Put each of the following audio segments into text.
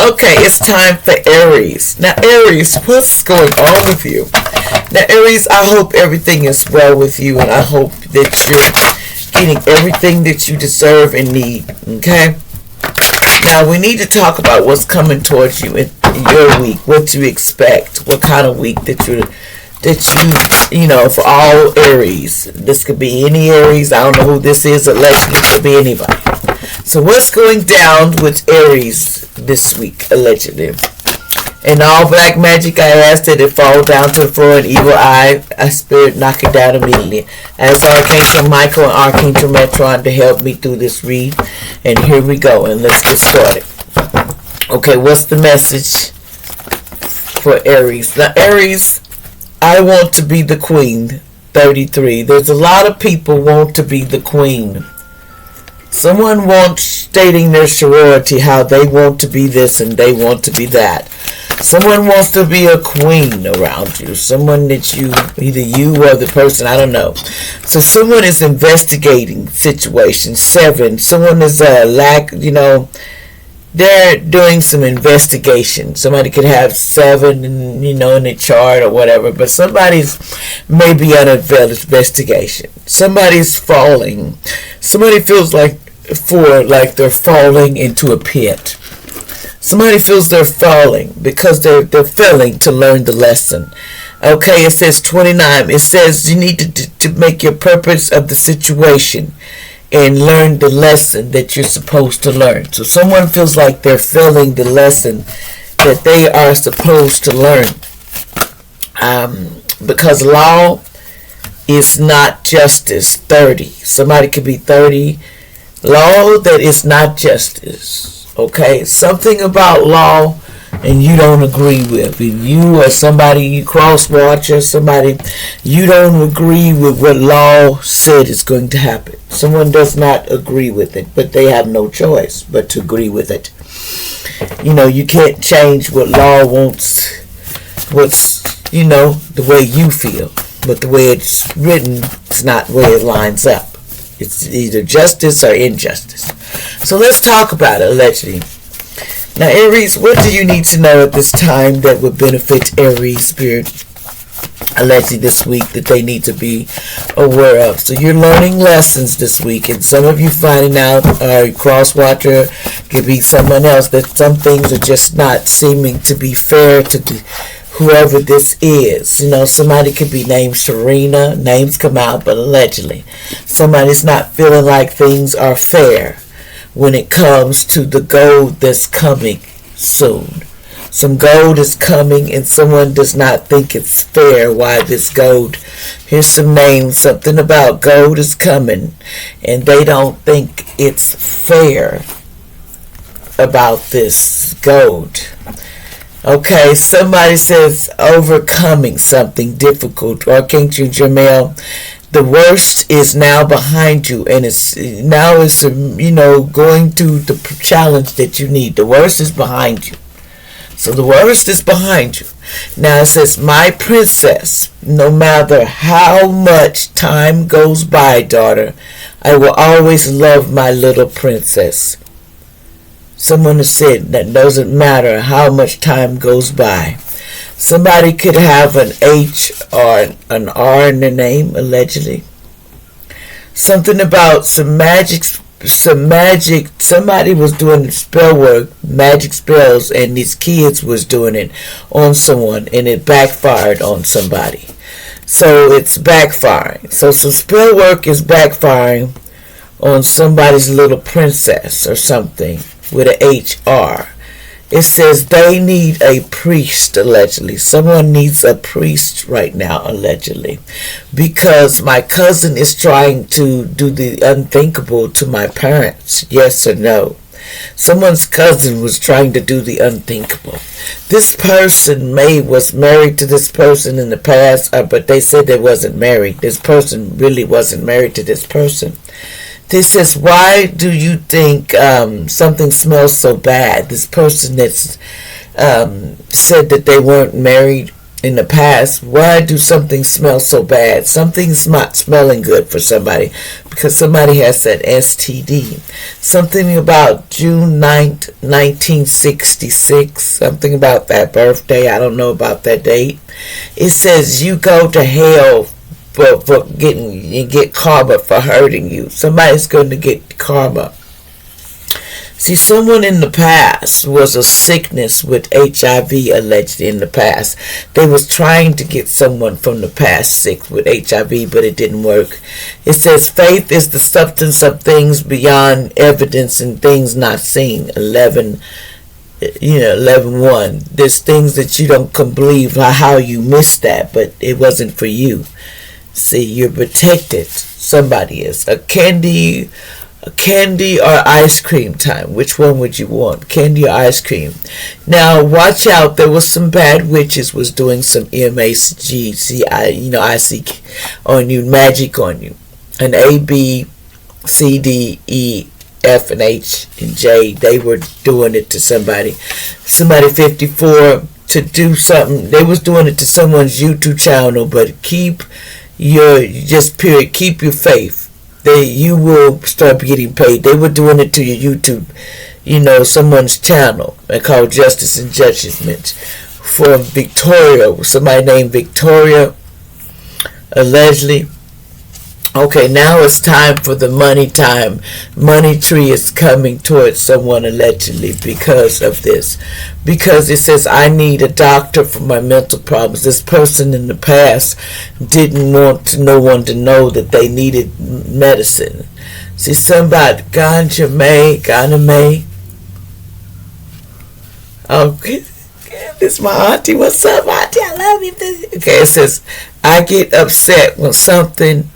Okay, it's time for Aries. Now, Aries, what's going on with you? Now, Aries, I hope everything is well with you, and I hope that you're getting everything that you deserve and need. Okay? Now, we need to talk about what's coming towards you in your week, what you expect, what kind of week that you for all Aries. This could be any Aries. I don't know who this is. Allegedly, it could be anybody. So what's going down with Aries this week, allegedly? In all black magic, I ask that it fall down to the floor, an evil eye, a spirit knock it down immediately. As Archangel Michael and Archangel Metron to help me through this read. And here we go, and let's get started. Okay, what's the message for Aries? Now, Aries, I want to be the queen, 33. There's a lot of people want to be the queen. Someone wants, stating their sorority, how they want to be this and they want to be that. Someone wants to be a queen around you. Someone that you, either you or the person, I don't know. So someone is investigating situations. 7. Someone is they're doing some investigation. Somebody could have 7, in the chart or whatever, but somebody's maybe on an investigation. Somebody's falling. Somebody feels like they're falling into a pit. Somebody feels they're falling because they're failing to learn the lesson. Okay, it says 29. It says you need to make your purpose of the situation and learn the lesson that you're supposed to learn. So someone feels like they're failing the lesson that they are supposed to learn. Because law is not justice. 30. Somebody could be 30. Law that is not justice. Okay? Something about law and you don't agree with. If you or somebody, you cross-watch or somebody, you don't agree with what law said is going to happen. Someone does not agree with it, but they have no choice but to agree with it. You can't change what law wants, the way you feel. But the way it's written is not the way it lines up. It's either justice or injustice. So let's talk about it, allegedly. Now, Aries, what do you need to know at this time that would benefit Aries spirit, allegedly this week, that they need to be aware of? So you're learning lessons this week, and some of you finding out, or cross-watcher, could be someone else, that some things are just not seeming to be fair to whoever this is. Somebody could be named Serena. Names come out, but allegedly. Somebody's not feeling like things are fair when it comes to the gold that's coming soon. Some gold is coming and someone does not think it's fair why this gold. Here's some names. Something about gold is coming and they don't think it's fair about this gold. Okay, somebody says overcoming something difficult. Archangel Jermail, the worst is now behind you, and it's going through the challenge that you need. The worst is behind you. So the worst is behind you. Now it says, my princess, no matter how much time goes by, daughter, I will always love my little princess. Someone has said that doesn't matter how much time goes by. Somebody could have an H or an R in their name, allegedly. Something about some magic. Somebody was doing spell work, magic spells, and these kids was doing it on someone, and it backfired on somebody. So it's backfiring. So some spell work is backfiring on somebody's little princess or something with a HR. It says they need a priest, allegedly. Someone needs a priest right now, allegedly. Because my cousin is trying to do the unthinkable to my parents. Yes or no? Someone's cousin was trying to do the unthinkable. This person was married to this person in the past, but they said they wasn't married. This person really wasn't married to this person. This says, why do you think something smells so bad? This person that's said that they weren't married in the past. Why do something smell so bad? Something's not smelling good for somebody because somebody has that STD. Something about June 9th, 1966. Something about that birthday. I don't know about that date. It says you go to hell for getting, you get karma for hurting you. Somebody's going to get karma. See, someone in the past was a sickness with HIV alleged in the past. They was trying to get someone from the past sick with HIV, but it didn't work. It says faith is the substance of things beyond evidence and things not seen. 11, 11:1. There's things that you don't believe how you missed that, but it wasn't for you. See, you're protected. Somebody is. A candy or ice cream time. Which one would you want? Candy or ice cream? Now, watch out. There was some bad witches was doing some MAGIC on you, magic on you. An A, B, C, D, E, F, and H, and J. They were doing it to somebody. Somebody 54 to do something. They was doing it to someone's YouTube channel, but keep your faith. You will start getting paid. They were doing it to your YouTube, someone's channel. They called Justice and Judgment for Victoria. Somebody named Victoria, allegedly. Okay, now it's time for the money time. Money tree is coming towards someone allegedly because of this. Because it says, I need a doctor for my mental problems. This person in the past didn't want no one to know that they needed medicine. See, somebody, Ganja May. Okay, this is my auntie. What's up, auntie? I love you. Okay, it says, I get upset when something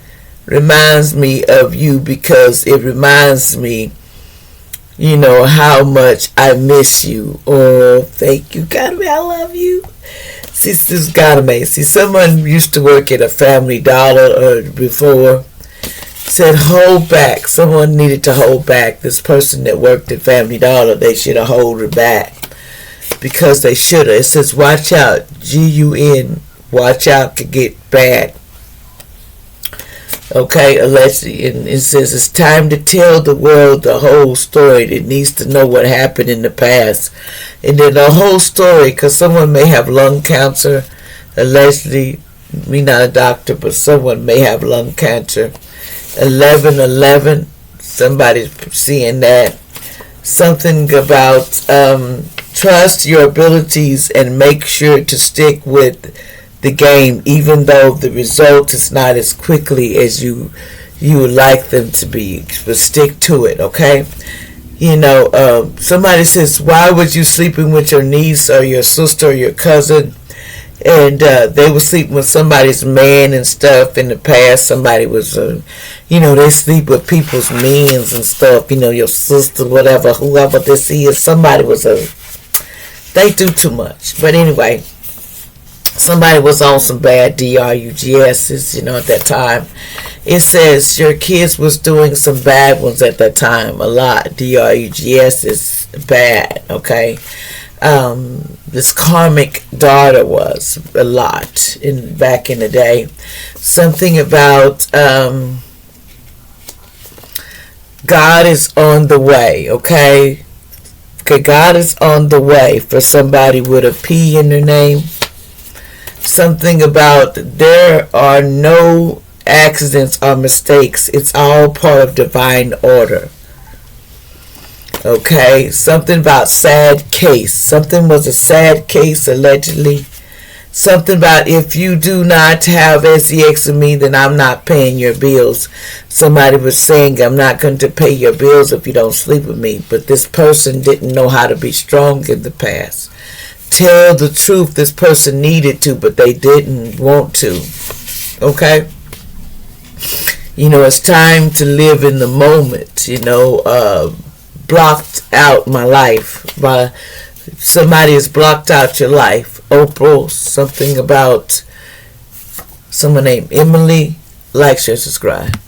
reminds me of you because it reminds me, how much I miss you. Oh, thank you, Godame, I love you. See, Sis Godame. See, someone used to work at a Family Dollar before. Said hold back. Someone needed to hold back. This person that worked at Family Dollar, they should have held it back because they should have. It says watch out. GUN. Watch out could get bad. Okay, allegedly, and it says it's time to tell the world the whole story. It needs to know what happened in the past, and then the whole story, because someone may have lung cancer. Allegedly, me not a doctor, but someone may have lung cancer. 11:11. Somebody's seeing that. Something about trust your abilities and make sure to stick with the game, even though the result is not as quickly as you would like them to be, but stick to it. Okay, somebody says, why was you sleeping with your niece or your sister or your cousin, and they were sleeping with somebody's man and stuff in the past. Somebody was they sleep with people's mans and stuff, your sister, whatever, whoever this is. Somebody was they do too much. But anyway, somebody was on some bad drugs, at that time. It says your kids was doing some bad ones at that time. A lot. drugs is bad, okay? This karmic daughter was a lot back in the day. Something about God is on the way, okay? Okay, God is on the way for somebody with a P in their name. Something about there are no accidents or mistakes. It's all part of divine order. Okay, something about sad case. Something was a sad case allegedly. Something about if you do not have SEX with me, then I'm not paying your bills. Somebody was saying I'm not going to pay your bills if you don't sleep with me. But this person didn't know how to be strong in the past. Tell the truth. This person needed to, but they didn't want to. Okay? It's time to live in the moment. Blocked out my life. Somebody has blocked out your life. Oprah, something about someone named Emily. Like, share, subscribe.